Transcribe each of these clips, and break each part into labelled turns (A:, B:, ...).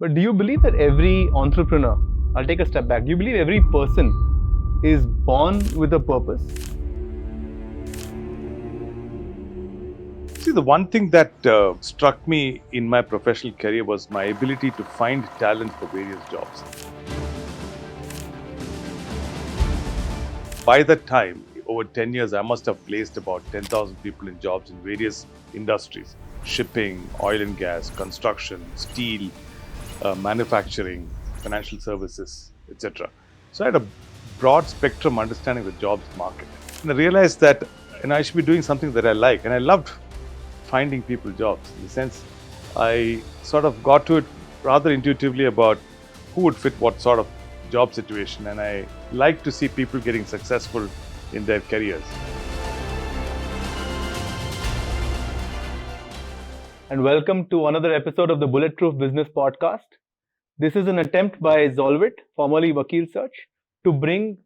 A: But do you believe that every entrepreneur, I'll take a step back, do you believe every person is born with a purpose?
B: See, the one thing that struck me in my professional career was my ability to find talent for various jobs. By that time, over 10 years, I must have placed about 10,000 people in jobs in various industries: shipping, oil and gas, construction, steel, manufacturing, financial services, etc. So I had a broad spectrum understanding of the jobs market. And I realized that I should be doing something that I like. And I loved finding people jobs. In the sense, I sort of got to it rather intuitively about who would fit what sort of job situation. And I like to see people getting successful in their careers.
A: And welcome to another episode of the Bulletproof Business Podcast. This is an attempt by Zolvit, formerly Vakilsearch, to bring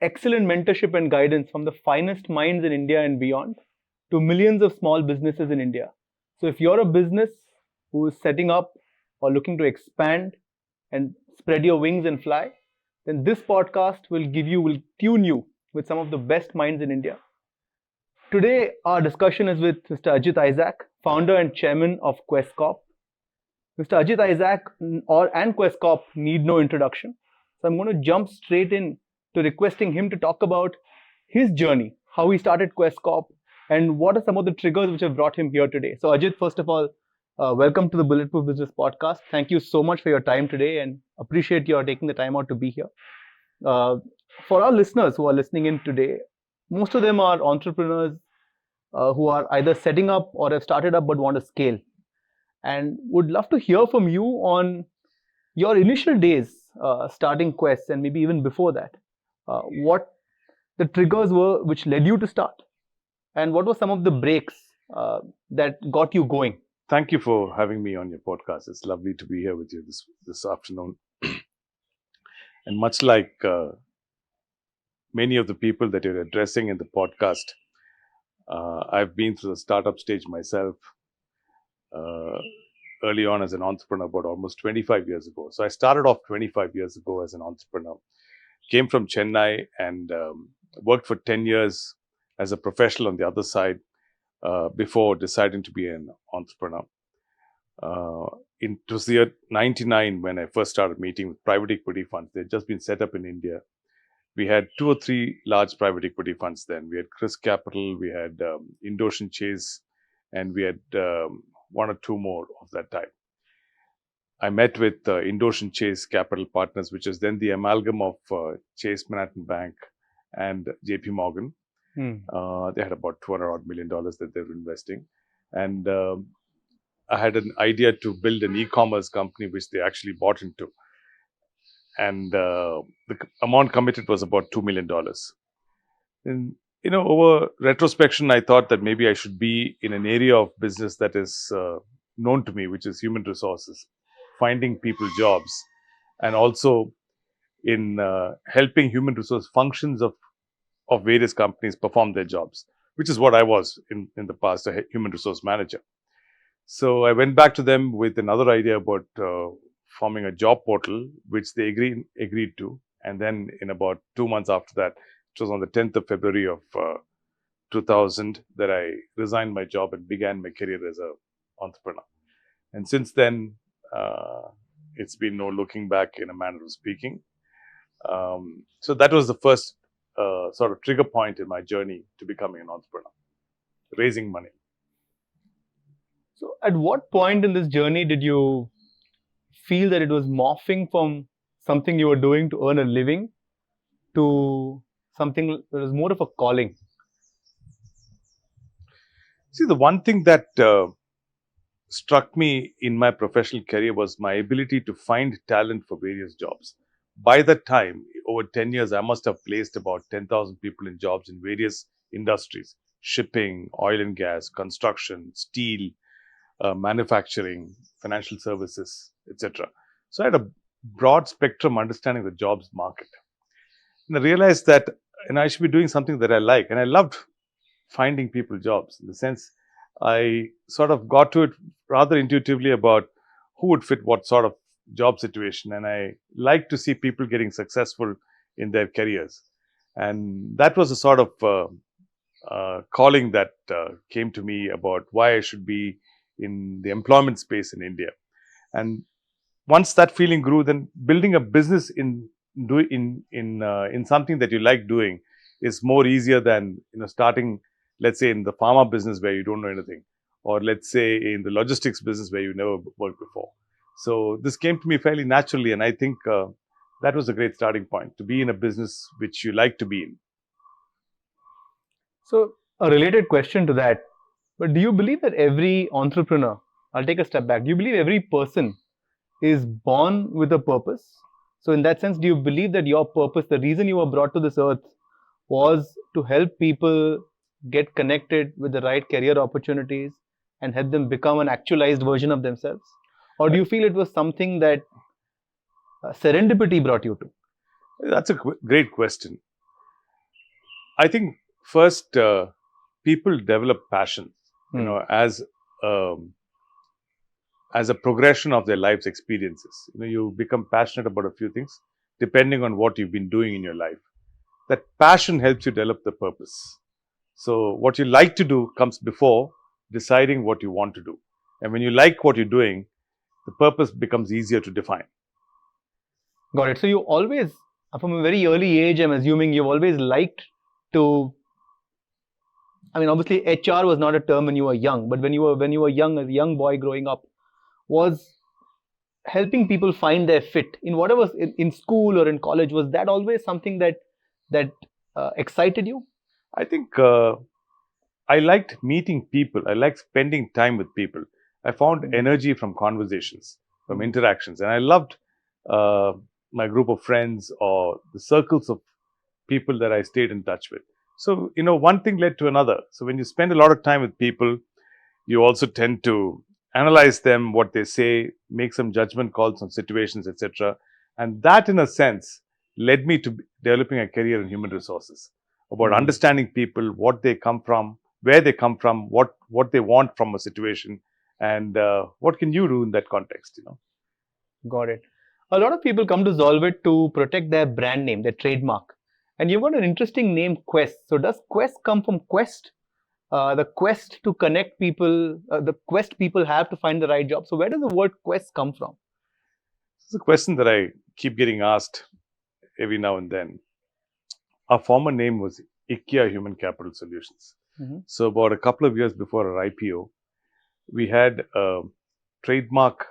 A: excellent mentorship and guidance from the finest minds in India and beyond to millions of small businesses in India. So if you're a business who is setting up or looking to expand and spread your wings and fly, then this podcast will tune you with some of the best minds in India. Today, our discussion is with Mr. Ajit Isaac, founder and chairman of Quess Corp. Mr. Ajit Isaac and Quess Corp need no introduction. So I'm going to jump straight in to requesting him to talk about his journey, how he started Quess Corp, and what are some of the triggers which have brought him here today. So Ajit, first of all, welcome to the Bulletproof Business Podcast. Thank you so much for your time today and appreciate your taking the time out to be here. For our listeners who are listening in today, most of them are entrepreneurs who are either setting up or have started up but want to scale. And would love to hear from you on your initial days starting Quest and maybe even before that. What the triggers were which led you to start, and what were some of the breaks that got you going?
B: Thank you for having me on your podcast. It's lovely to be here with you this afternoon. And much like many of the people that you're addressing in the podcast, I've been through the startup stage myself early on as an entrepreneur, about almost 25 years ago. So I started off 25 years ago as an entrepreneur. Came from Chennai and worked for 10 years as a professional on the other side before deciding to be an entrepreneur. It was the year 99 when I first started meeting with private equity funds. They had just been set up in India. We had 2 or 3 large private equity funds then. We had Chris Capital, we had Indocean Chase, and we had 1 or 2 more of that type. I met with Indocean Chase Capital Partners, which is then the amalgam of Chase Manhattan Bank and JP Morgan. They had about $200 million that they were investing. And I had an idea to build an e-commerce company, which they actually bought into. And the amount committed was about $2 million. And, over retrospection, I thought that maybe I should be in an area of business that is known to me, which is human resources, finding people jobs, and also in helping human resource functions of various companies perform their jobs, which is what I was in the past, a human resource manager. So I went back to them with another idea about forming a job portal, which they agreed to. And then in about 2 months after that, it was on the 10th of February of 2000 that I resigned my job and began my career as an entrepreneur. And since then, it's been no looking back, in a manner of speaking. So that was the first sort of trigger point in my journey to becoming an entrepreneur, raising money.
A: So at what point in this journey did you feel that it was morphing from something you were doing to earn a living to something that was more of a calling?
B: See, the one thing that struck me in my professional career was my ability to find talent for various jobs. By that time, over 10 years, I must have placed about 10,000 people in jobs in various industries: shipping, oil and gas, construction, steel, manufacturing, financial services, etc. So I had a broad spectrum understanding of the jobs market. And I realized that I should be doing something that I like. And I loved finding people jobs. In the sense, I sort of got to it rather intuitively about who would fit what sort of job situation, and I like to see people getting successful in their careers. And that was a sort of calling that came to me about why I should be in the employment space in India. And once that feeling grew, then building a business in something that you like doing is more easier than starting, let's say, in the pharma business where you don't know anything, or let's say in the logistics business where you never worked before. So this came to me fairly naturally, and I think that was a great starting point, to be in a business which you like to be in.
A: So, a related question to that, but do you believe that every entrepreneur, I'll take a step back, do you believe every person is born with a purpose? So, in that sense, do you believe that your purpose, the reason you were brought to this earth, was to help people get connected with the right career opportunities and help them become an actualized version of themselves? Or do you feel it was something that serendipity brought you to?
B: That's a great question. I think first, people develop passion, um, as a progression of their life's experiences. You become passionate about a few things depending on what you've been doing in your life. That passion helps you develop the purpose. So what you like to do comes before deciding what you want to do. And when you like what you're doing, the purpose becomes easier to define.
A: Got it. So you always, from a very early age, I'm assuming you've always liked to. I mean, obviously, HR was not a term when you were young, but when you were young, as a young boy growing up, was helping people find their fit in whatever in school or in college. Was that always something that excited you?
B: I think I liked meeting people. I liked spending time with people. I found energy from conversations, from interactions, and I loved my group of friends or the circles of people that I stayed in touch with. So, one thing led to another. So, when you spend a lot of time with people, you also tend to analyze them, what they say, make some judgment calls on situations, etc. And that, in a sense, led me to developing a career in human resources, about understanding people, what they come from, where they come from, what they want from a situation, and what can you do in that context.
A: Got it. A lot of people come to Zolvit to protect their brand name, their trademark. And you've got an interesting name, Quest. So does Quest come from Quest? The quest to connect people, the quest people have to find the right job. So where does the word Quest come from?
B: This is a question that I keep getting asked every now and then. Our former name was IKEA Human Capital Solutions. So about a couple of years before our IPO, we had a trademark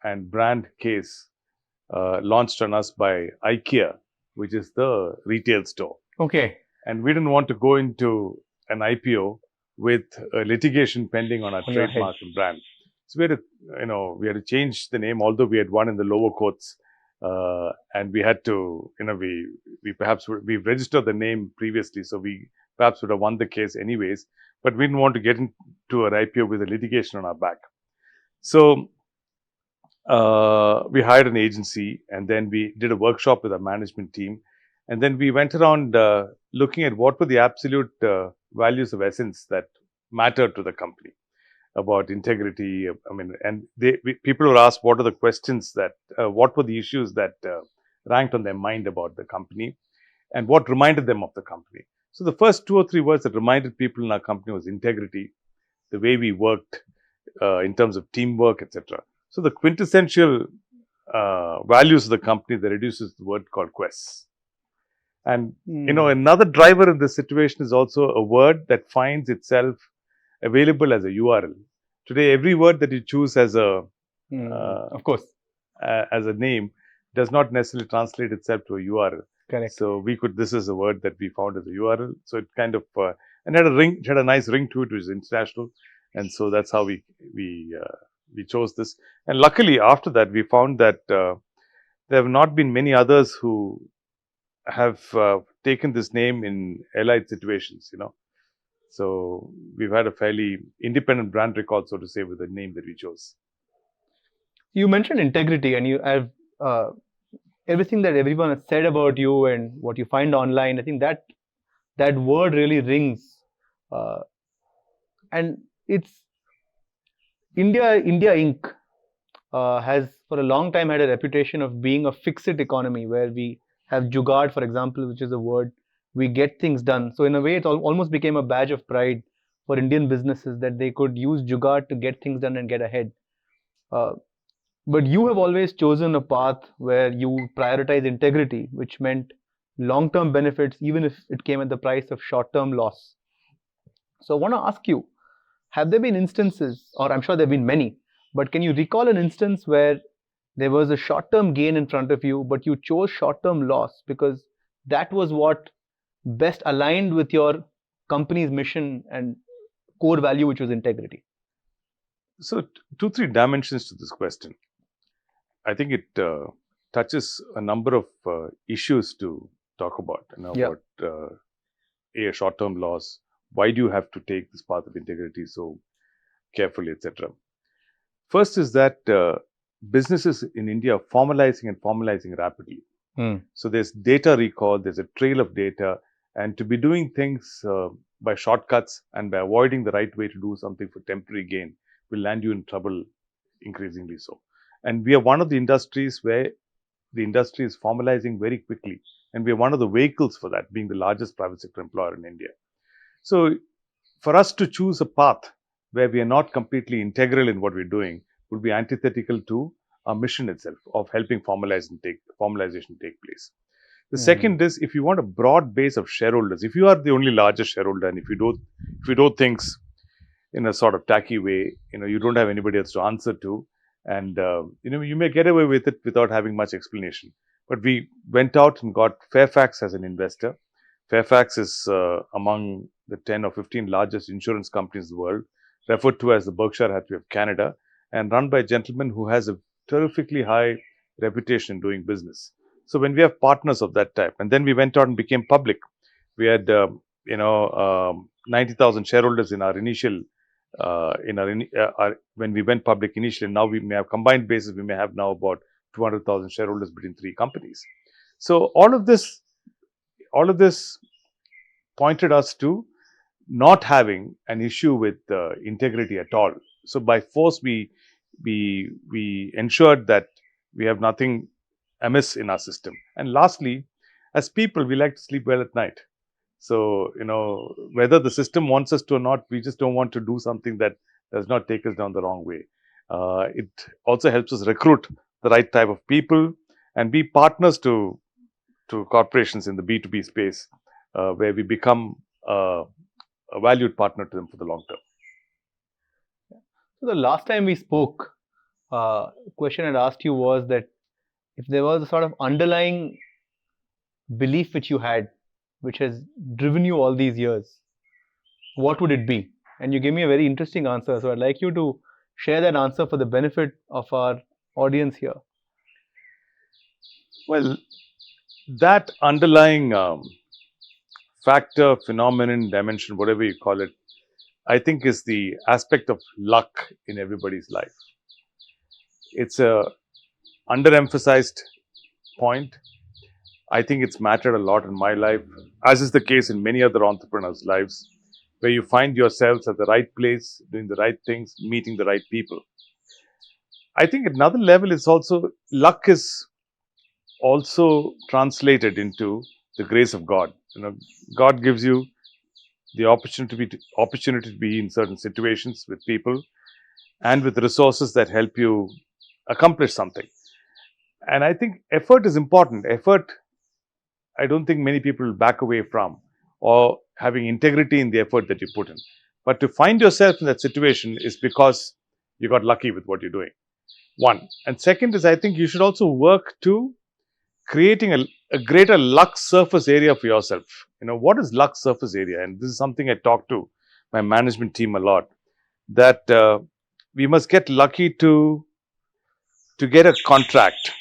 B: and brand case launched on us by IKEA, which is the retail store.
A: Okay.
B: And we didn't want to go into an IPO with litigation pending on our trademark and brand. So we had to change the name, although we had won in the lower courts. And we had to, we registered the name previously, so we perhaps would have won the case anyways, but we didn't want to get into an IPO with a litigation on our back. So we hired an agency, and then we did a workshop with our management team. And then we went around looking at what were the absolute values of essence that mattered to the company, about integrity. People were asked what are the questions that, what were the issues that ranked on their mind about the company, and what reminded them of the company. So the first 2 or 3 words that reminded people in our company was integrity, the way we worked in terms of teamwork, etc. So the quintessential values of the company that reduces the word called Quest. And another driver in this situation is also a word that finds itself available as a URL. Today, every word that you choose as a
A: of course,
B: as a name does not necessarily translate itself to a URL.
A: Correct.
B: So this is a word that we found as a URL. So it kind of and had a ring, it had a nice ring to it, which is international, and so that's how we chose this. And luckily, after that, we found that there have not been many others who have taken this name in allied situations. So we've had a fairly independent brand record, so to say, with the name that we chose.
A: You mentioned integrity, and you have everything that everyone has said about you and what you find online. I think that word really rings, and it's India Inc. has for a long time had a reputation of being a fix-it economy, where we have jugaad, for example, which is a word, we get things done. So in a way, it almost became a badge of pride for Indian businesses that they could use jugaad to get things done and get ahead. Uh, but you have always chosen a path where you prioritize integrity, which meant long-term benefits, even if it came at the price of short-term loss. So I want to ask you, have there been instances, or I'm sure there have been many, but can you recall an instance where there was a short term gain in front of you, but you chose short term loss because that was what best aligned with your company's mission and core value, which was integrity?
B: So, two, three dimensions to this question. I think it touches a number of issues to talk about.
A: Yeah.
B: About a short-term loss. Why do you have to take this path of integrity so carefully, etc.? First is that businesses in India are formalizing rapidly. So there's data recall, there's a trail of data, and to be doing things by shortcuts and by avoiding the right way to do something for temporary gain will land you in trouble increasingly so. And we are one of the industries where the industry is formalizing very quickly, and we are one of the vehicles for that, being the largest private sector employer in India. So for us to choose a path where we are not completely integral in what we're doing would be antithetical to our mission itself of helping formalization take place. The second is, if you want a broad base of shareholders, if you are the only largest shareholder, and if you do things in a sort of tacky way, you don't have anybody else to answer to, and you may get away with it without having much explanation. But we went out and got Fairfax as an investor. Fairfax is among the 10 or 15 largest insurance companies in the world, referred to as the Berkshire Hathaway of Canada, and run by a gentleman who has a terrifically high reputation doing business. So when we have partners of that type, and then we went out and became public, we had 90,000 shareholders in our initial when we went public initially. Now we may have combined basis, we may have now about 200,000 shareholders between three companies. So all of this pointed us to not having an issue with integrity at all. So by force, we ensured that we have nothing amiss in our system. And lastly, as people, we like to sleep well at night. So, whether the system wants us to or not, we just don't want to do something that does not take us down the wrong way. It also helps us recruit the right type of people and be partners to corporations in the B2B space, where we become a valued partner to them for the long term.
A: So the last time we spoke, question I'd asked you was that if there was a sort of underlying belief which you had, which has driven you all these years, what would it be? And you gave me a very interesting answer. So I'd like you to share that answer for the benefit of our audience here.
B: Well, that underlying factor, phenomenon, dimension, whatever you call it, I think is the aspect of luck in everybody's life. It's a underemphasized point. I think it's mattered a lot in my life, as is the case in many other entrepreneurs' lives, where you find yourselves at the right place, doing the right things, meeting the right people. I think at another level, it's also luck is also translated into the grace of God. God gives you the opportunity to be in certain situations with people and with resources that help you accomplish something. And I think effort is important. Effort, I don't think many people will back away from, or having integrity in the effort that you put in. But to find yourself in that situation is because you got lucky with what you're doing. One. And second is, I think you should also work to creating a greater luck surface area for yourself. What is luck surface area? And this is something I talk to my management team a lot, that we must get lucky to get a contract,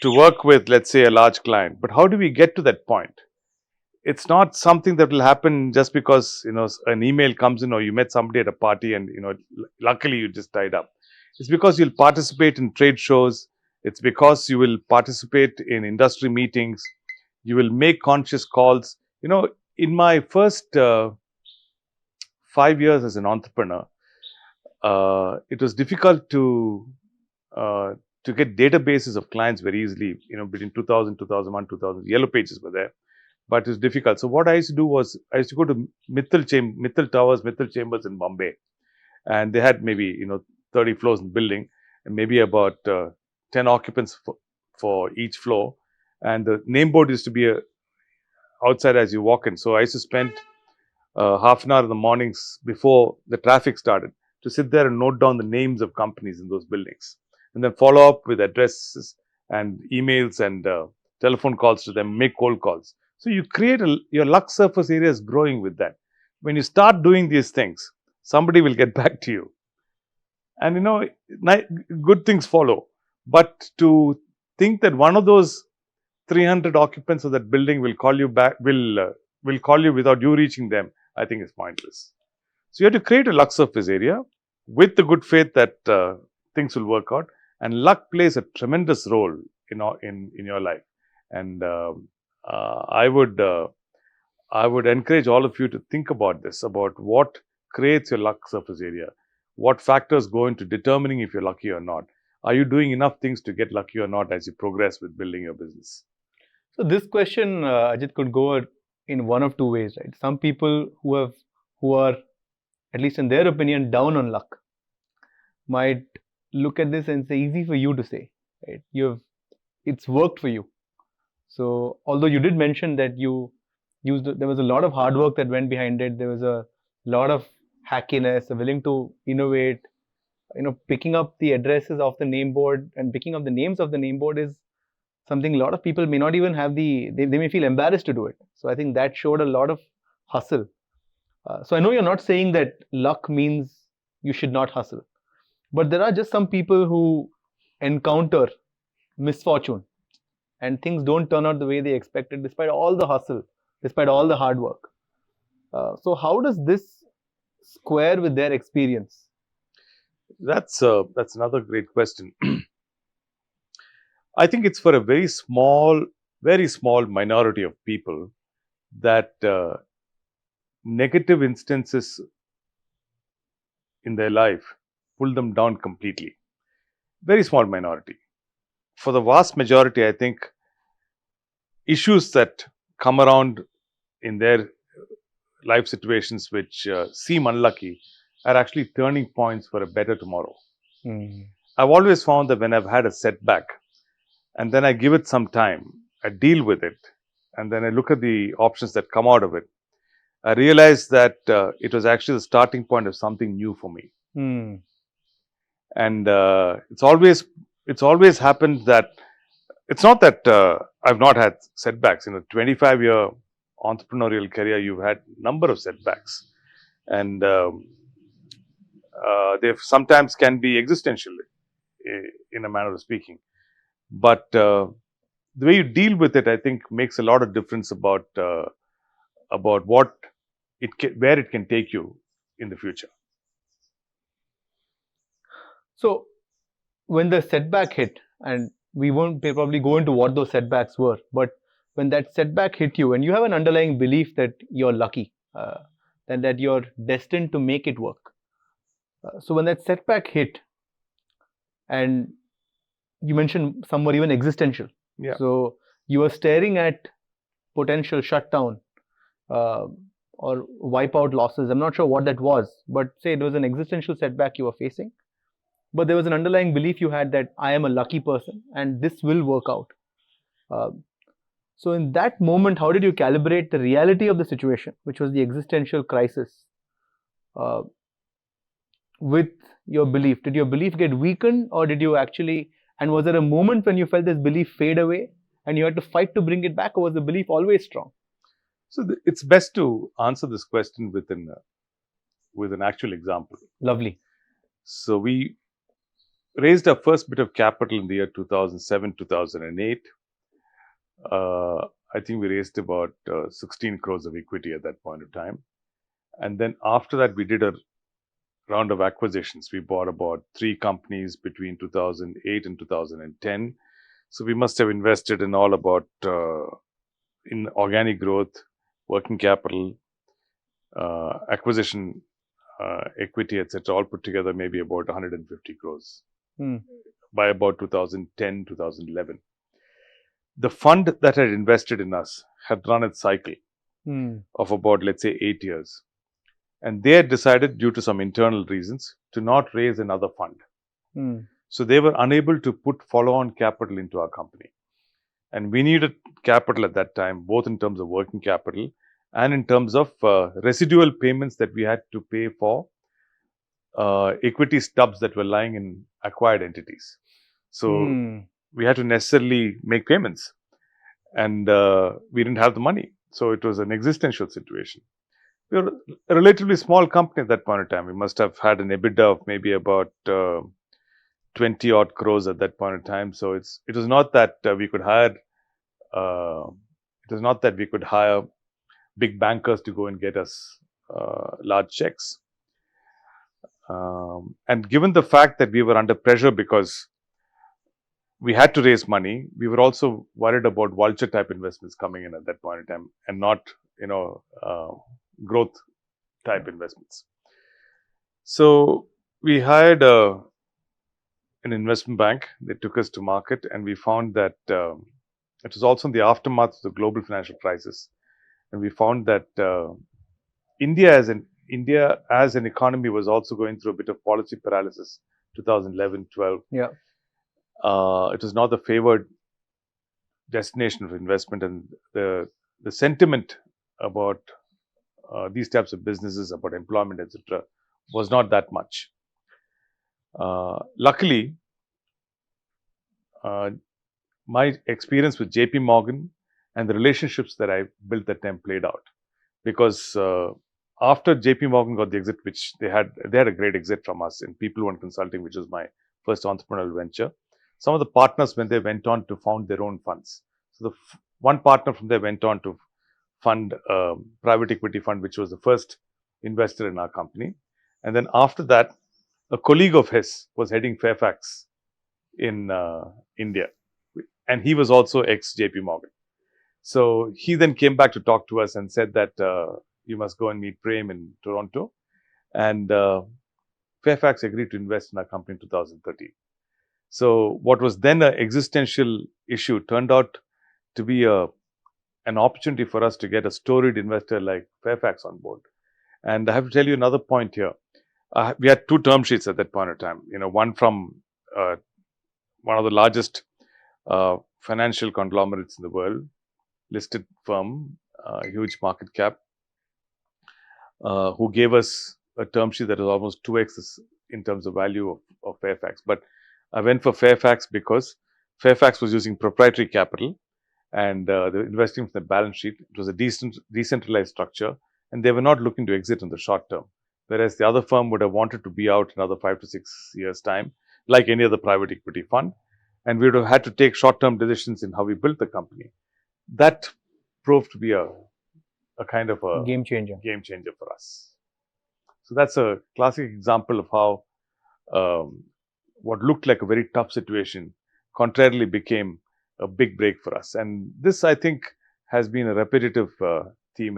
B: to work with, let's say, a large client. But how do we get to that point? It's not something that will happen just because, an email comes in or you met somebody at a party and, luckily you just tied up. It's because you'll participate in trade shows. It's because you will participate in industry meetings. You will make conscious calls. In my first 5 years as an entrepreneur, it was difficult to to get databases of clients very easily. Between 2000, 2001, 2000, yellow pages were there, but it's difficult. So what I used to do was I used to go to Mittal Towers, Mittal Chambers in Bombay, and they had maybe 30 floors in the building, and maybe about 10 occupants for each floor, and the name board used to be outside as you walk in. So I used to spend half an hour in the mornings before the traffic started to sit there and note down the names of companies in those buildings, and then follow up with addresses and emails and telephone calls to them, make cold calls. So you create your luck surface area is growing with that. When you start doing these things, somebody will get back to you, and good things follow. But to think that one of those 300 occupants of that building will call you back, will call you without you reaching them, I think is pointless. So you have to create a luck surface area with the good faith that things will work out, and luck plays a tremendous role in your life. And I would encourage all of you to think about this, about what creates your luck surface area, what factors go into determining if you're lucky or not. Are you doing enough things to get lucky or not as you progress with building your business?
A: So this question, Ajit, could go in one of two ways, right? Some people who are, at least in their opinion, down on luck might look at this and say, easy for you to say, right? It's worked for you. So although you did mention that there was a lot of hard work that went behind it, there was a lot of hackiness, willing to innovate. Picking up the addresses of the name board and picking up the names of the name board is something a lot of people may not even have they may feel embarrassed to do it. So I think that showed a lot of hustle. So I know you're not saying that luck means you should not hustle, but there are just some people who encounter misfortune and things don't turn out the way they expected, despite all the hustle, despite all the hard work. So how does this square with their experience?
B: That's another great question. I think it's for a very small minority of people that negative instances in their life pull them down completely. Very small minority. For the vast majority, I think issues that come around in their life situations which seem unlucky are actually turning points for a better tomorrow. I've always found that when I've had a setback and then I give it some time, I deal with it, and then I look at the options that come out of it, I realized that it was actually the starting point of something new for me. And it's always happened that it's not that I've not had setbacks. In a 25-year entrepreneurial career, you've had a number of setbacks, and they sometimes can be existential, in a manner of speaking. But the way you deal with it, I think, makes a lot of difference about what where it can take you in the future.
A: So when the setback hit, and we won't probably go into what those setbacks were, but when that setback hit you and you have an underlying belief that you're lucky, that you're destined to make it work. So when that setback hit, and you mentioned some were even existential.
B: Yeah.
A: So you were staring at potential shutdown or wipe out losses. I'm not sure what that was, but say it was an existential setback you were facing. But there was an underlying belief you had that I am a lucky person and this will work out. So in that moment, how did you calibrate the reality of the situation, which was the existential crisis, with your belief? Did your belief get weakened, or did you actually, and was there a moment when you felt this belief fade away and you had to fight to bring it back, or was the belief always strong?
B: So it's best to answer this question with an actual example.
A: Lovely.
B: So we raised our first bit of capital in the year 2007, 2008. I think we raised about 16 crores of equity at that point of time. And then after that, we did a round of acquisitions. We bought about 3 companies between 2008 and 2010. So we must have invested in all about in organic growth, working capital, acquisition, equity, etc., all put together, maybe about 150 crores by about 2010, 2011. The fund that had invested in us had run its cycle of about, let's say, 8 years. And they had decided, due to some internal reasons, to not raise another fund. So they were unable to put follow-on capital into our company. And we needed capital at that time, both in terms of working capital and in terms of residual payments that we had to pay for equity stubs that were lying in acquired entities. So we had to necessarily make payments, and we didn't have the money. So it was an existential situation. We were a relatively small company at that point in time. We must have had an EBITDA of maybe about 20 odd crores at that point in time. So it was not that we could hire big bankers to go and get us large checks. And given the fact that we were under pressure because we had to raise money, we were also worried about vulture type investments coming in at that point in time, and not, growth type investments. So we hired an investment bank. They took us to market, and we found that it was also in the aftermath of the global financial crisis. And we found that India as an economy was also going through a bit of policy paralysis, 2011-12.
A: Yeah.
B: It was not the favored destination of investment, and the sentiment about these types of businesses, about employment, etc., was not that much. Luckily, my experience with JP Morgan and the relationships that I built that time played out, because after JP Morgan got the exit, which they had a great exit from us in People One Consulting, which was my first entrepreneurial venture. Some of the partners, when they went on to found their own funds. So one partner from there went on to fund a private equity fund, which was the first investor in our company. And then after that, a colleague of his was heading Fairfax in India, and he was also ex-JP Morgan. So he then came back to talk to us and said that you must go and meet Prem in Toronto. And Fairfax agreed to invest in our company in 2013. So what was then an existential issue turned out to be an opportunity for us to get a storied investor like Fairfax on board. And I have to tell you another point here. We had two term sheets at that point in time. One from one of the largest financial conglomerates in the world, listed firm, huge market cap, who gave us a term sheet that was almost 2x in terms of value of Fairfax. But I went for Fairfax because Fairfax was using proprietary capital, and they were investing from the balance sheet. It was a decentralized structure, and they were not looking to exit in the short term. Whereas the other firm would have wanted to be out another 5 to 6 years' time, like any other private equity fund. And we would have had to take short-term decisions in how we built the company. That proved to be a kind of a
A: game changer
B: for us. So that's a classic example of how what looked like a very tough situation contrarily became a big break for us. And this, I think, has been a repetitive theme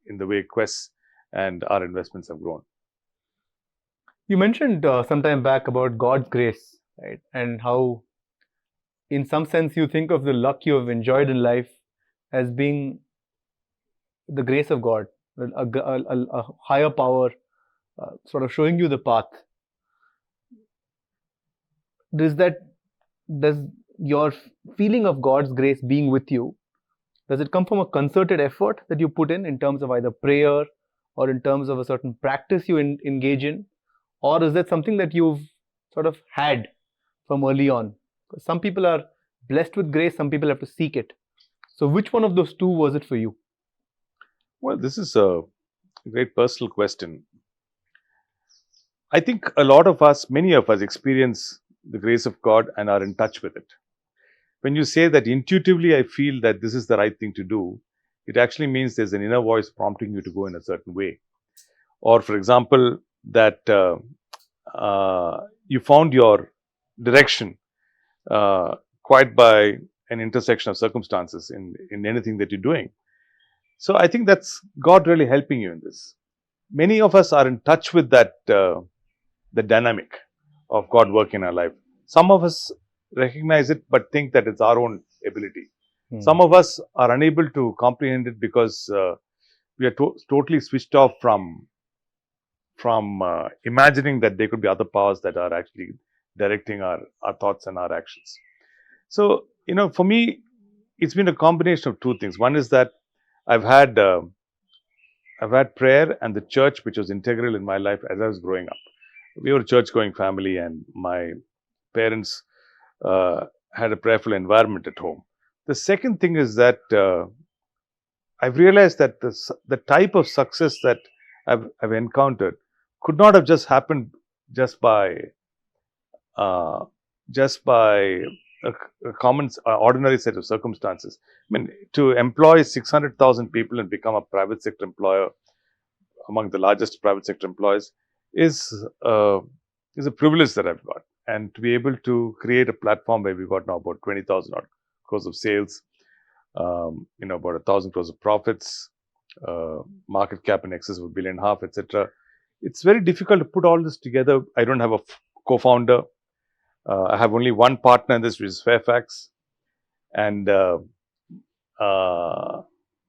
B: in the way Quess and our investments have grown.
A: You mentioned some time back about God's grace, right? And how, in some sense, you think of the luck you have enjoyed in life as being the grace of God, a higher power sort of showing you the path. Does your feeling of God's grace being with you, does it come from a concerted effort that you put in terms of either prayer or in terms of a certain practice you engage in? Or is that something that you've sort of had from early on? Because some people are blessed with grace, some people have to seek it. So which one of those two was it for you?
B: Well, this is a great personal question. I think many of us experience the grace of God and are in touch with it. When you say that intuitively, I feel that this is the right thing to do, it actually means there's an inner voice prompting you to go in a certain way. Or, for example, that you found your direction quite by an intersection of circumstances in anything that you're doing. So I think that's God really helping you in this. Many of us are in touch with that the dynamic of God working in our life. Some of us recognize it but think that it's our own ability.
A: Hmm.
B: Some of us are unable to comprehend it because we are totally switched off from imagining that there could be other powers that are actually directing our thoughts and our actions. So, for me, it's been a combination of two things. One is that I've had prayer and the church, which was integral in my life as I was growing up. We were a church-going family, and my parents had a prayerful environment at home. The second thing is that I've realized that the type of success that I've encountered could not have just happened just by uh, a common, ordinary set of circumstances. I mean, to employ 600,000 people and become a private sector employer among the largest private sector employers is uh, is a privilege that I've got, and to be able to create a platform where we've got now about 20,000 odd crores of sales, about 1,000 crores of profits, market cap in excess of $1.5 billion, etc. It's very difficult to put all this together. I don't have a co-founder. I have only one partner in this, which is Fairfax, and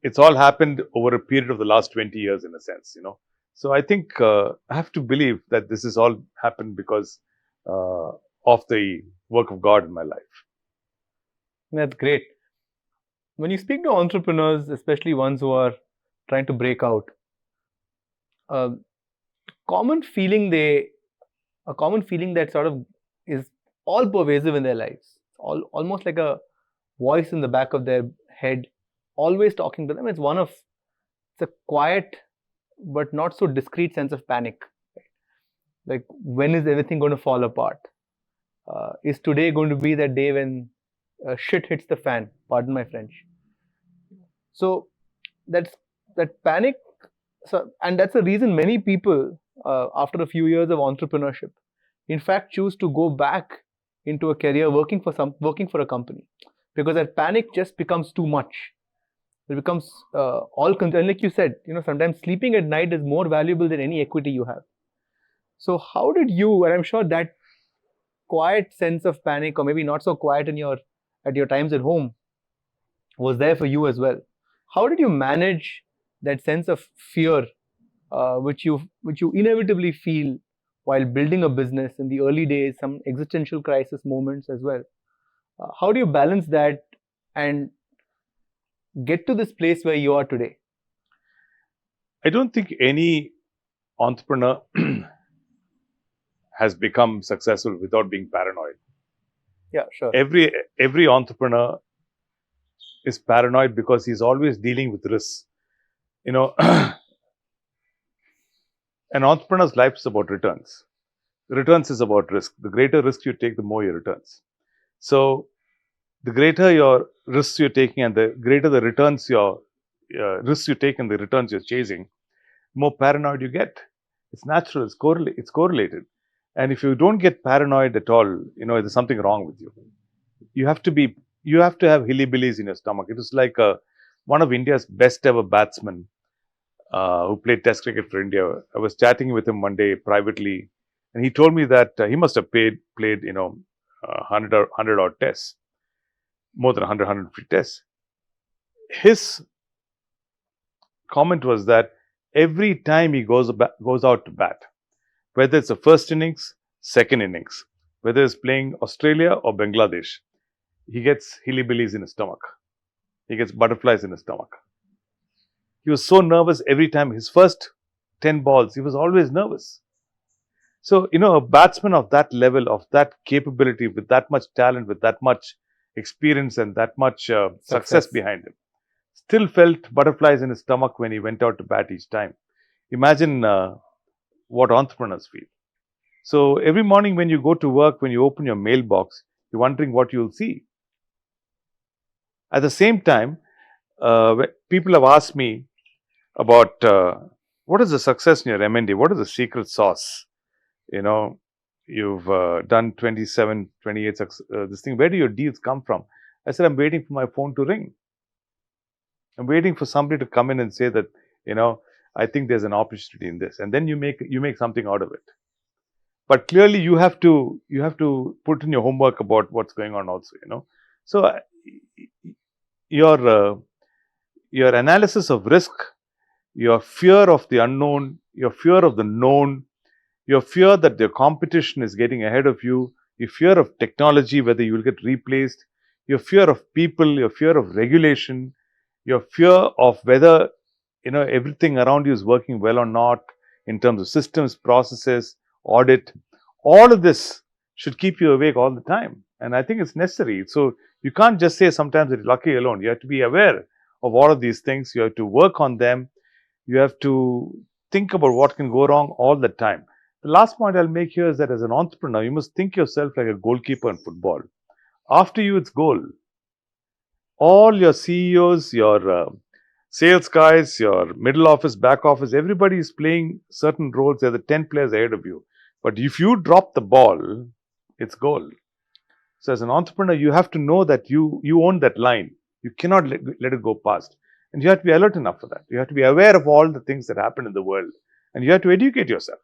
B: it's all happened over a period of the last 20 years, in a sense. So I think I have to believe that this has all happened because of the work of God in my life.
A: That's great. When you speak to entrepreneurs, especially ones who are trying to break out, a common feeling that sort of is all pervasive in their lives, almost like a voice in the back of their head, always talking to them. It's a quiet but not so discreet sense of panic. Like, when is everything going to fall apart? Is today going to be that day when shit hits the fan? Pardon my French. So that panic. So, and that's the reason many people, after a few years of entrepreneurship, in fact, choose to go back into a career working for a company, because that panic just becomes too much. It becomes and like you said, sometimes sleeping at night is more valuable than any equity you have. So how did you, and I'm sure that quiet sense of panic, or maybe not so quiet at your times at home, was there for you as well. How did you manage that sense of fear, which you inevitably feel while building a business in the early days, some existential crisis moments as well? How do you balance that and get to this place where you are today?
B: I don't think any entrepreneur has become successful without being paranoid.
A: Yeah, sure.
B: Every entrepreneur is paranoid because he's always dealing with risks. An entrepreneur's life is about returns. Returns is about risk. The greater risk you take, the more your returns. So the greater your risks you're taking and the greater the returns risks you take and the returns you're chasing, more paranoid you get. It's natural. It's correlated. And if you don't get paranoid at all, there's something wrong with you. You have to have hillybillies in your stomach. It was like one of India's best ever batsmen who played Test cricket for India. I was chatting with him one day privately, and he told me that he must have played 100 odd tests, more than 150 tests. His comment was that every time he goes out to bat, whether it's the first innings, second innings, whether it's playing Australia or Bangladesh, he gets hillybillies in his stomach. He gets butterflies in his stomach. He was so nervous every time. His first 10 balls, he was always nervous. So, a batsman of that level, of that capability, with that much talent, with that much experience and that much success behind him, still felt butterflies in his stomach when he went out to bat each time. Imagine what entrepreneurs feel. So every morning when you go to work, when you open your mailbox, you're wondering what you'll see. At the same time, people have asked me about what is the success in your M&A? What is the secret sauce? You've done 27, 28, this thing. Where do your deals come from? I said, I'm waiting for my phone to ring. I'm waiting for somebody to come in and say that, I think there's an opportunity in this. And then you make something out of it. but clearly you have to put in your homework about what's going on also, so your your analysis of risk, your fear of the unknown, your fear of the known, your fear that the competition is getting ahead of you, your fear of technology, whether you will get replaced, your fear of people, your fear of regulation, your fear of whether everything around you is working well or not in terms of systems, processes, audit. All of this should keep you awake all the time, and I think it's necessary. So you can't just say sometimes it's lucky alone. You have to be aware of all of these things. You have to work on them. You have to think about what can go wrong all the time. The last point I'll make here is that as an entrepreneur, you must think yourself like a goalkeeper in football. After you, it's goal. All your CEOs, your sales guys, your middle office, back office, everybody is playing certain roles. They're the 10 players ahead of you. But if you drop the ball, it's goal. So as an entrepreneur, you have to know that you own that line. You cannot let it go past. And you have to be alert enough for that. You have to be aware of all the things that happen in the world. And you have to educate yourself.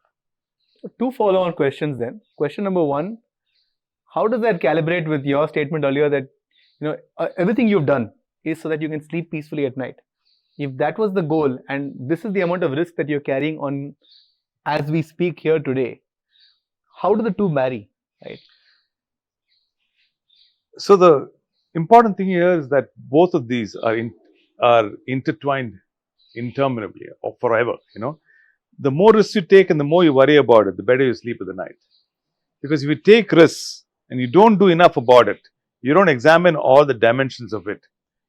A: Two follow-on questions then. Question number one, how does that calibrate with your statement earlier that everything you've done is so that you can sleep peacefully at night? If that was the goal, and this is the amount of risk that you're carrying on as we speak here today, how do the two marry, right?
B: So the important thing here is that both of these are intertwined interminably or forever. The more risks you take and the more you worry about it, the better you sleep at the night. Because if you take risks and you don't do enough about it, you don't examine all the dimensions of it,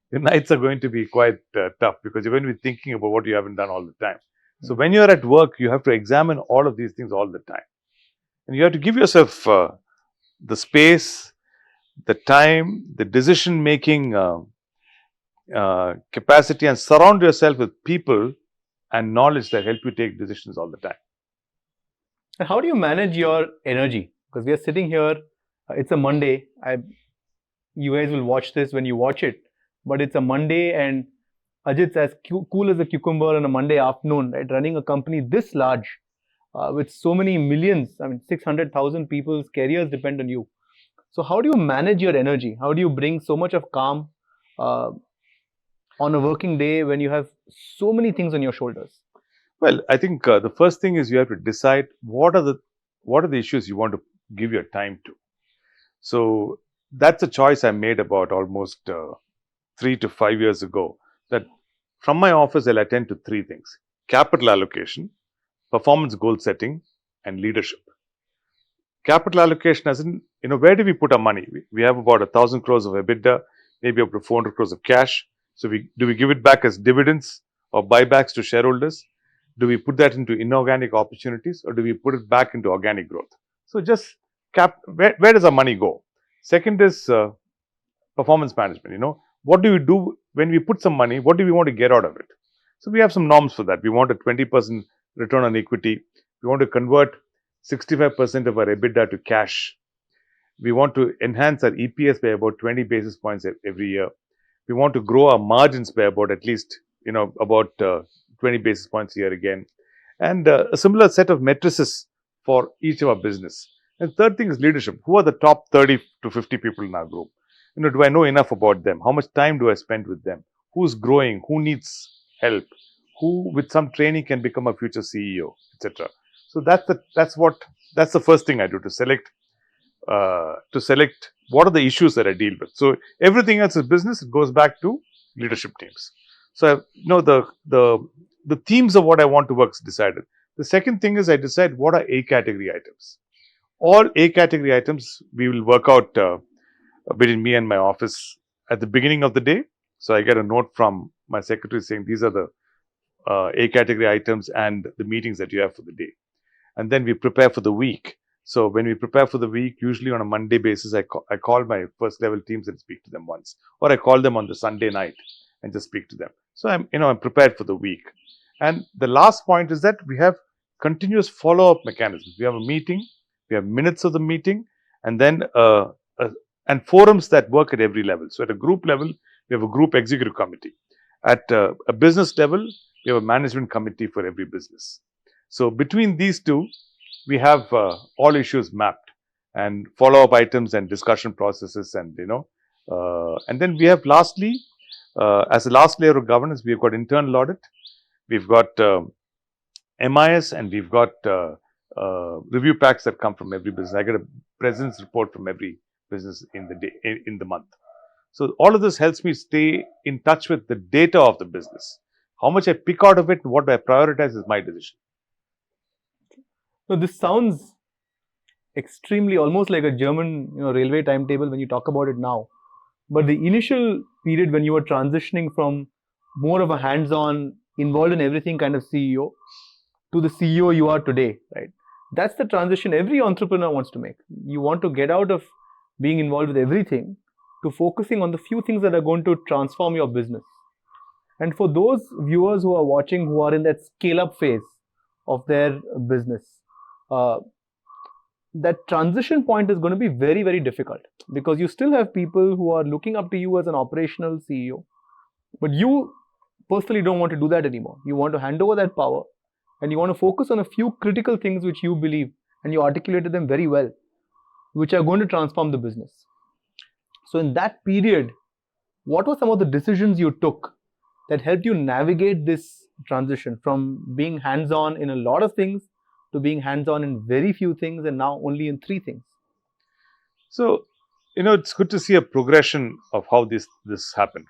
B: your nights are going to be quite tough, because you're going to be thinking about what you haven't done all the time. So when you're at work, you have to examine all of these things all the time. And you have to give yourself the space, the time, the decision-making capacity, and surround yourself with people and knowledge that help you take decisions all the time.
A: And how do you manage your energy? Because we are sitting here, it's a Monday. You guys will watch this when you watch it, but it's a Monday, and Ajit's as cool as a cucumber on a Monday afternoon, right? Running a company this large with so many millions, 600,000 people's careers depend on you. So how do you manage your energy? How do you bring so much of calm on a working day when you have so many things on your shoulders?
B: Well, I think the first thing is you have to decide what are the issues you want to give your time to. So that's a choice I made about almost 3 to 5 years ago, that from my office I'll attend to three things: capital allocation, performance goal setting, and leadership. Capital allocation as in, where do we put our money? We have about 1,000 crores of EBITDA, maybe up to 400 crores of cash. So do we give it back as dividends or buybacks to shareholders? Do we put that into inorganic opportunities, or do we put it back into organic growth? So just where does our money go? Second is performance management. What do we do when we put some money? What do we want to get out of it? So we have some norms for that. We want a 20% return on equity. We want to convert 65% of our EBITDA to cash. We want to enhance our EPS by about 20 basis points every year. We want to grow our margins by about at least, about 20 basis points a year again. And a similar set of matrices for each of our business. And third thing is leadership. Who are the top 30 to 50 people in our group? Do I know enough about them? How much time do I spend with them? Who's growing? Who needs help? Who, with some training, can become a future CEO, etc. So that's the first thing I do, to select what are the issues that I deal with. So everything else is business. It goes back to leadership teams. So the themes of what I want to work is decided. The second thing is I decide what are A category items. All A category items we will work out between me and my office at the beginning of the day. So I get a note from my secretary saying these are the A category items and the meetings that you have for the day. And then we prepare for the week. So when we prepare for the week, usually on a Monday basis, I call my first level teams and speak to them once, or I call them on the Sunday night and just speak to them. So I'm prepared for the week. And the last point is that we have continuous follow-up mechanisms. We have a meeting, we have minutes of the meeting, and then and forums that work at every level. So at a group level, we have a group executive committee. At a business level, we have a management committee for every business. So between these two, we have all issues mapped and follow-up items and discussion processes, and then we have lastly, as a last layer of governance, we've got internal audit, we've got MIS, and we've got review packs that come from every business. I get a presence report from every business in the day, in the month. So all of this helps me stay in touch with the data of the business. How much I pick out of it and what I prioritize is my decision.
A: So this sounds extremely almost like a German railway timetable when you talk about it now. But the initial period when you were transitioning from more of a hands-on, involved in everything kind of CEO to the CEO you are today, right? That's the transition every entrepreneur wants to make. You want to get out of being involved with everything to focusing on the few things that are going to transform your business. And for those viewers who are watching who are in that scale-up phase of their business, that transition point is going to be very, very difficult because you still have people who are looking up to you as an operational CEO, but you personally don't want to do that anymore. You want to hand over that power and you want to focus on a few critical things which you believe and you articulated them very well, which are going to transform the business. So in that period, what were some of the decisions you took that helped you navigate this transition from being hands-on in a lot of things to being hands-on in very few things and now only in 3 things?
B: So, it's good to see a progression of how this happened.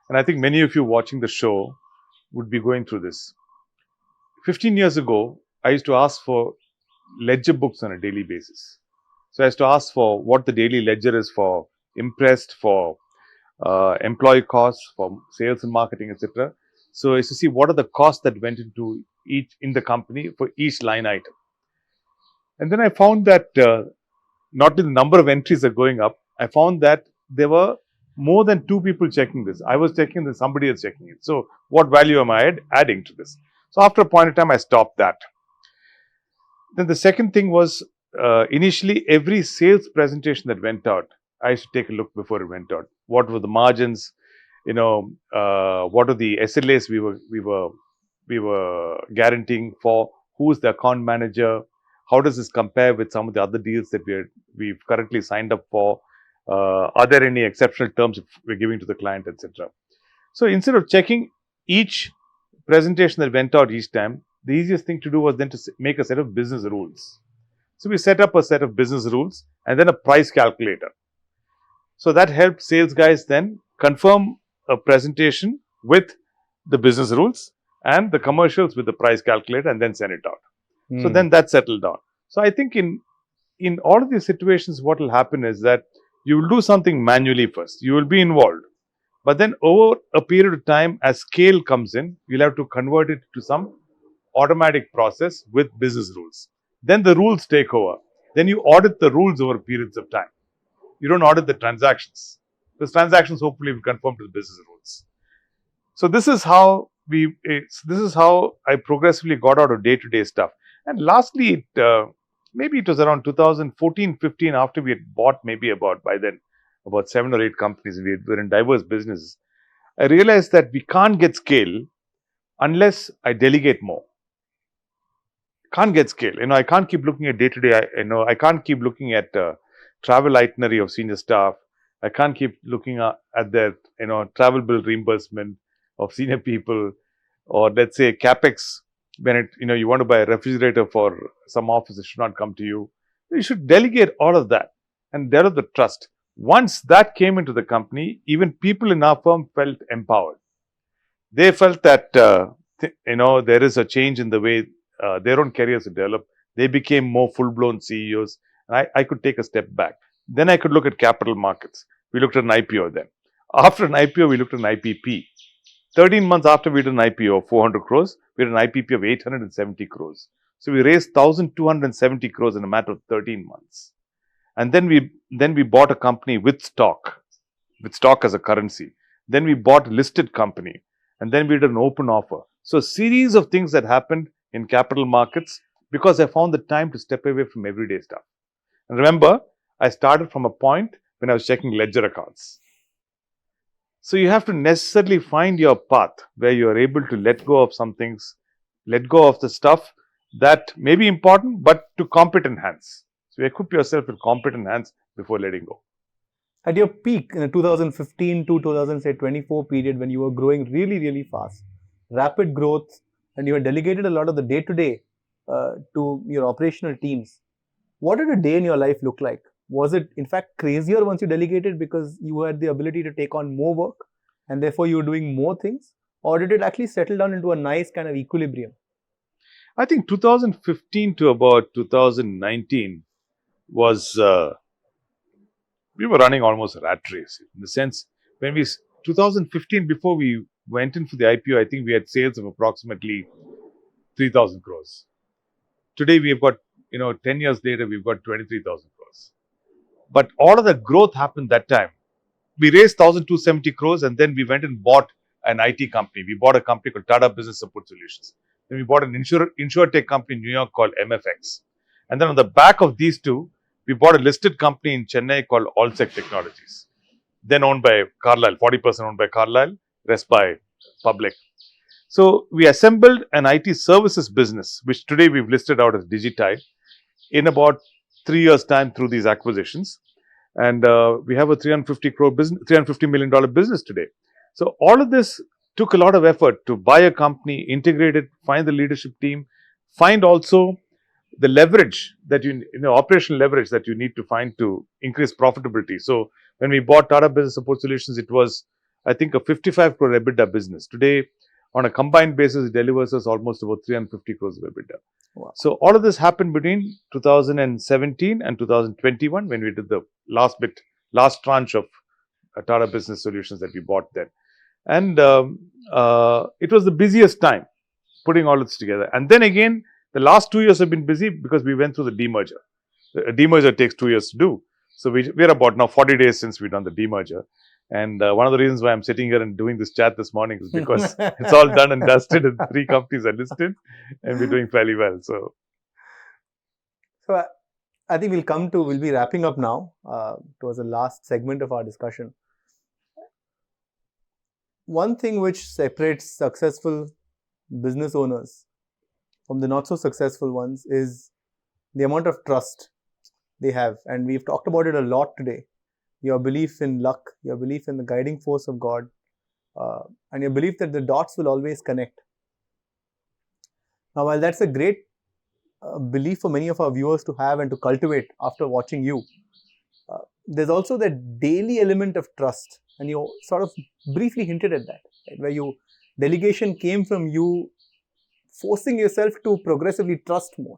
B: And I think many of you watching the show would be going through this. 15 years ago, I used to ask for ledger books on a daily basis. So I used to ask for what the daily ledger is for Impressed, for employee costs, for sales and marketing, etc. So I used to see what are the costs that went into each in the company for each line item. And then I found that not the number of entries are going up. I found that there were more than 2 people checking this. I was checking this, somebody else checking it. So what value am I adding to this? So after a point in time, I stopped that. Then the second thing was initially every sales presentation that went out, I used to take a look before it went out. What were the margins? What are the SLAs we were guaranteeing for? Who's the account manager? How does this compare with some of the other deals that we've currently signed up for? Are there any exceptional terms we're giving to the client, etc.? So instead of checking each presentation that went out each time, the easiest thing to do was then to make a set of business rules. So we set up a set of business rules and then a price calculator. So that helped sales guys then confirm a presentation with the business rules and the commercials with the price calculator and then send it out. So then that settled down. So I think in all of these situations, what will happen is that you will do something manually first. You will be involved. But then over a period of time, as scale comes in, you'll have to convert it to some automatic process with business rules. Then the rules take over. Then you audit the rules over periods of time. You don't audit the transactions. Because transactions hopefully will conform to the business rules. So this is how I progressively got out of day-to-day stuff. And lastly, maybe it was around 2014-15 after we had bought by then about 7 or 8 companies and we were in diverse businesses. I realized that we can't get scale unless I delegate more. Can't get scale. I can't keep looking at day-to-day. I can't keep looking at travel itinerary of senior staff. I can't keep looking at their travel bill reimbursement of senior people, or let's say capex when you want to buy a refrigerator for some office, it should not come to you. You should delegate all of that and develop the trust. Once that came into the company, even people in our firm felt empowered. They felt that there is a change in the way their own careers are developed. They became more full-blown CEOs. And I could take a step back. Then I could look at capital markets. We looked at an IPO then. After an IPO, we looked at an IPP. 13 months after we did an IPO of 400 crores, we did an IPP of 870 crores. So we raised 1,270 crores in a matter of 13 months. And then we bought a company with stock as a currency. Then we bought a listed company. And then we did an open offer. So a series of things that happened in capital markets because I found the time to step away from everyday stuff. And remember, I started from a point when I was checking ledger accounts. So you have to necessarily find your path where you are able to let go of some things, let go of the stuff that may be important, but to competent hands. So you equip yourself with competent hands before letting go.
A: At your peak in the 2015 to 2024 period, when you were growing really, really fast, rapid growth, and you had delegated a lot of the day-to-day to your operational teams, what did a day in your life look like? Was it, in fact, crazier once you delegated because you had the ability to take on more work and therefore you were doing more things? Or did it actually settle down into a nice kind of equilibrium?
B: I think 2015 to about 2019 was, we were running almost a rat race in the sense when 2015, before we went in for the IPO, I think we had sales of approximately 3,000 crores. Today we've got, 10 years later, we've got 23,000 crores. But all of the growth happened that time. We raised 1,270 crores and then we went and bought an IT company. We bought a company called Tata Business Support Solutions. Then we bought an insurtech company in New York called MFX. And then on the back of these two, we bought a listed company in Chennai called Allsec Technologies. Then owned by Carlyle, 40% owned by Carlyle, rest by public. So we assembled an IT services business, which today we've listed out as Digitide, in about 3 years' time through these acquisitions. And we have a $350 million business today. So all of this took a lot of effort to buy a company, integrate it, find the leadership team, find also the leverage that operational leverage that you need to find to increase profitability. So when we bought Tata Business Support Solutions, it was, I think, a 55 crore EBITDA business. Today, on a combined basis, it delivers us almost about 350 crores of EBITDA.
A: Wow.
B: So all of this happened between 2017 and 2021 when we did the last tranche of Tata Business Solutions that we bought then. And it was the busiest time putting all this together. And then again, the last 2 years have been busy because we went through the demerger. The demerger takes 2 years to do. So we're about now 40 days since we've done the demerger. And one of the reasons why I'm sitting here and doing this chat this morning is because it's all done and dusted and 3 companies are listed and we're doing fairly well. So
A: I think we'll be wrapping up now towards the last segment of our discussion. One thing which separates successful business owners from the not so successful ones is the amount of trust they have. And we've talked about it a lot today. Your belief in luck, your belief in the guiding force of God, and your belief that the dots will always connect. Now, while that's a great belief for many of our viewers to have and to cultivate after watching you, there's also that daily element of trust. And you sort of briefly hinted at that, right? Where delegation came from you forcing yourself to progressively trust more.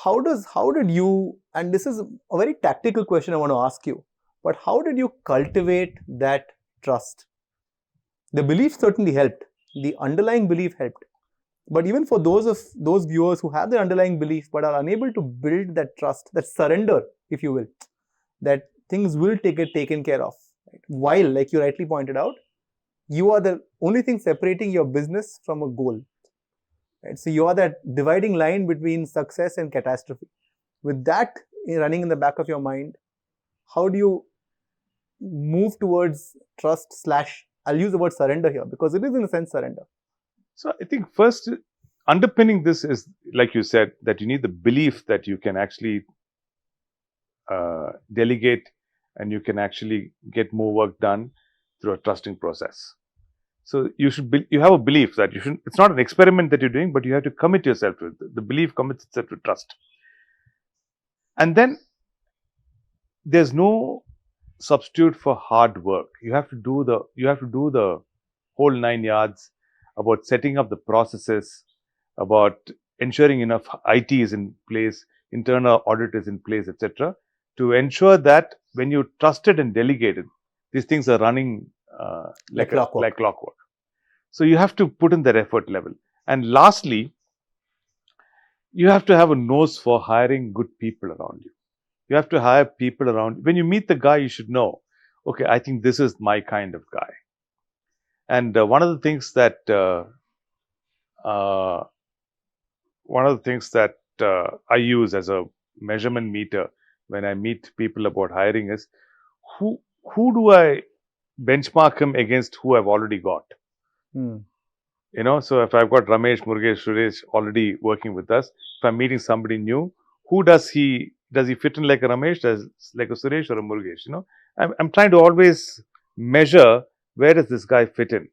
A: How did you, and this is a very tactical question I want to ask you, but how did you cultivate that trust? The belief certainly helped. The underlying belief helped. But even for those viewers who have the underlying belief but are unable to build that trust, that surrender, if you will, that things will get taken care of. Right? While, like you rightly pointed out, you are the only thing separating your business from a goal. Right? So you are that dividing line between success and catastrophe. With that running in the back of your mind, how do you move towards trust / I'll use the word surrender here because it is in a sense surrender.
B: So I think first underpinning this is, like you said, that you need the belief that you can actually delegate and you can actually get more work done through a trusting process. So you have a belief that it's not an experiment that you're doing, but you have to commit yourself to it. The belief commits itself to trust. And then there's no substitute for hard work. You have to do the whole 9 yards about setting up the processes, about ensuring enough IT is in place, internal audit is in place, etc., to ensure that when you trusted and delegated, these things are running like clockwork. So you have to put in that effort level. And lastly, you have to have a nose for hiring good people around you. You have to hire people around. When you meet the guy, you should know, okay, I think this is my kind of guy. And one of the things that I use as a measurement meter when I meet people about hiring is who do I benchmark him against who I've already got. So if I've got Ramesh, Murugesh, Suresh already working with us, if I'm meeting somebody new, who does he fit in like a Ramesh, does like a Suresh or a Murugesh? I'm trying to always measure where does this guy fit in,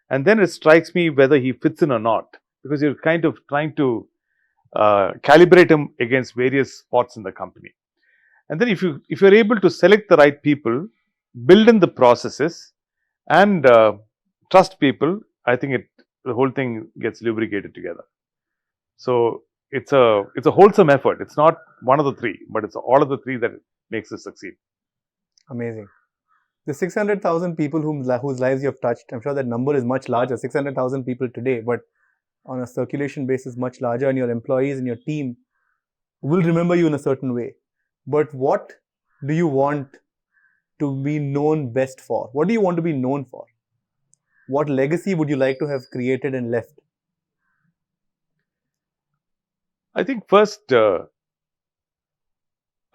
B: and then it strikes me whether he fits in or not, because you're kind of trying to calibrate him against various spots in the company. And then if you're able to select the right people, build in the processes, and trust people, I think the whole thing gets lubricated together. So it's a wholesome effort. It's not one of the three, but it's all of the three that makes us succeed.
A: Amazing. The 600,000 people whose lives you have touched, I'm sure that number is much larger, 600,000 people today, but on a circulation basis much larger, and your employees and your team will remember you in a certain way. But what do you want to be known best for? What do you want to be known for? What legacy would you like to have created and left?
B: I think first, I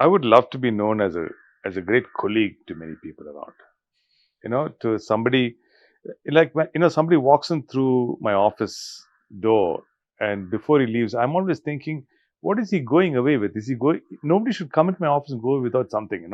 B: would love to be known as a great colleague to many people around. To somebody, like when somebody walks in through my office door, and before he leaves, I'm always thinking, what is he going away with? Is he going? Nobody should come into my office and go away without something.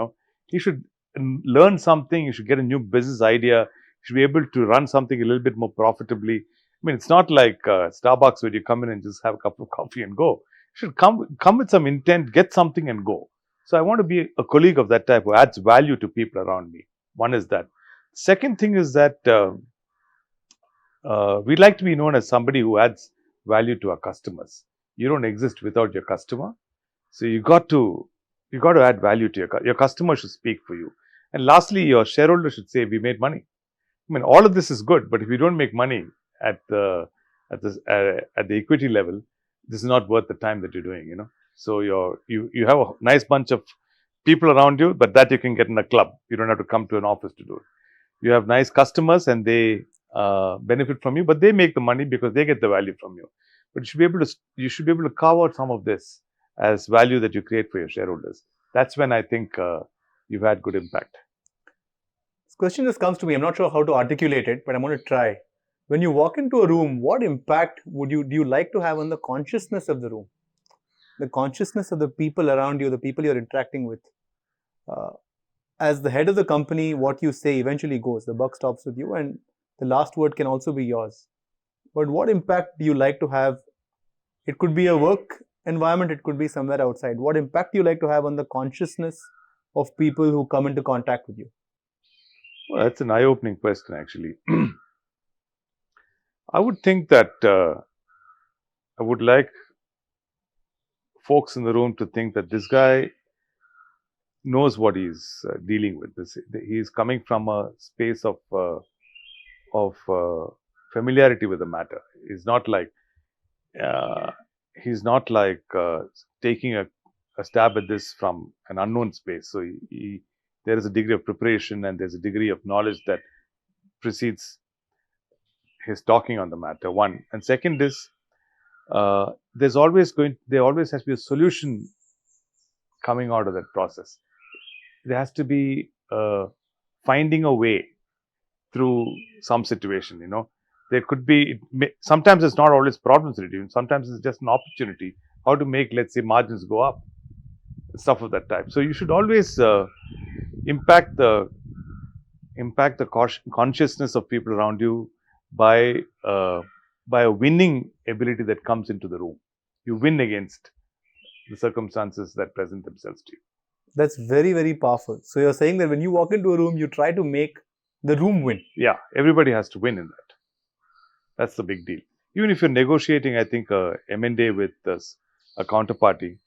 B: He should learn something. He should get a new business idea. He should be able to run something a little bit more profitably. I mean, it's not like Starbucks where you come in and just have a cup of coffee and go. You should come with some intent, get something and go. So I want to be a colleague of that type who adds value to people around me. One is that. Second thing is that we'd like to be known as somebody who adds value to our customers. You don't exist without your customer, so you got to add value to your customer. Should speak for you. And lastly, your shareholder should say, "We made money." I mean, all of this is good, but if you don't make money at the equity level, this is not worth the time that you're doing. So you have a nice bunch of people around you, but that you can get in a club. You don't have to come to an office to do it. You have nice customers and they benefit from you, but they make the money because they get the value from you. But you should be able to carve out some of this as value that you create for your shareholders. That's when I think you've had good impact.
A: This question just comes to me. I'm not sure how to articulate it, but I'm going to try. When you walk into a room, what impact do you like to have on the consciousness of the room? The consciousness of the people around you, the people you're interacting with. As the head of the company, what you say eventually goes. The buck stops with you, and the last word can also be yours. But what impact do you like to have? It could be a work environment, it could be somewhere outside. What impact do you like to have on the consciousness of people who come into contact with you?
B: Well, that's an eye-opening question, actually. I would think that I would like folks in the room to think that this guy knows what he's dealing with. He's coming from a space of familiarity with the matter. He's not like taking a stab at this from an unknown space. So there is a degree of preparation and there's a degree of knowledge that precedes his talking on the matter. One, and second is there always has to be a solution coming out of that process. There has to be finding a way through some situation. There could be, sometimes it's not always problems reduced, sometimes it's just an opportunity how to make, let's say, margins go up, stuff of that type. So you should always impact the consciousness of people around you by a winning ability that comes into the room. You win against the circumstances that present themselves to you.
A: That's very, very powerful. So you're saying that when you walk into a room, you try to make the room win.
B: Yeah, everybody has to win in that. That's the big deal. Even if you're negotiating, I think, M&A with a counterparty,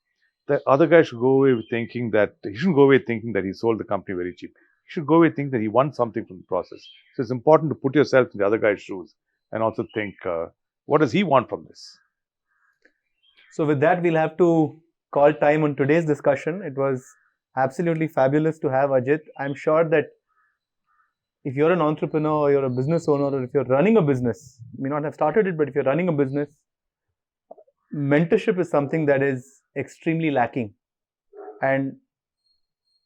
B: the other guy should go away with thinking that he shouldn't go away thinking that he sold the company very cheap. He should go away thinking that he won something from the process. So it's important to put yourself in the other guy's shoes and also think, what does he want from this?
A: So with that, we'll have to call time on today's discussion. It was absolutely fabulous to have Ajit. I'm sure that if you're an entrepreneur or you're a business owner, or if you're running a business, you may not have started it, but if you're running a business, mentorship is something that is extremely lacking. And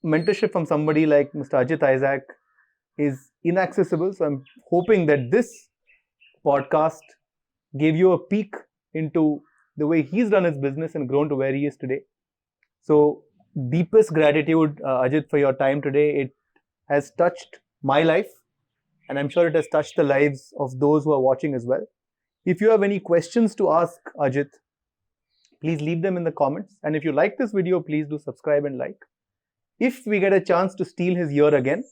A: mentorship from somebody like Mr. Ajit Isaac is inaccessible. So I'm hoping that this podcast gave you a peek into the way he's done his business and grown to where he is today. So, deepest gratitude, Ajit, for your time today. It has touched my life, and I'm sure it has touched the lives of those who are watching as well. If you have any questions to ask Ajit, please leave them in the comments. And if you like this video, please do subscribe and like. If we get a chance to steal his ear again,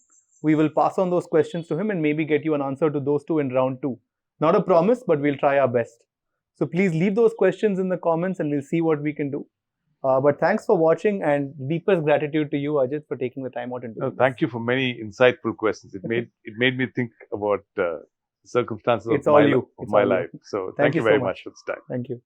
A: we will pass on those questions to him and maybe get you an answer to those two in round 2. Not a promise, but we'll try our best. So please leave those questions in the comments and we'll see what we can do. But thanks for watching, and deepest gratitude to you, Ajit, for taking the time out and doing this.
B: Thank you for many insightful questions. It made me think about circumstances
A: It's
B: of
A: all
B: my,
A: you.
B: of my life. So thank you very much for this time.
A: Thank you.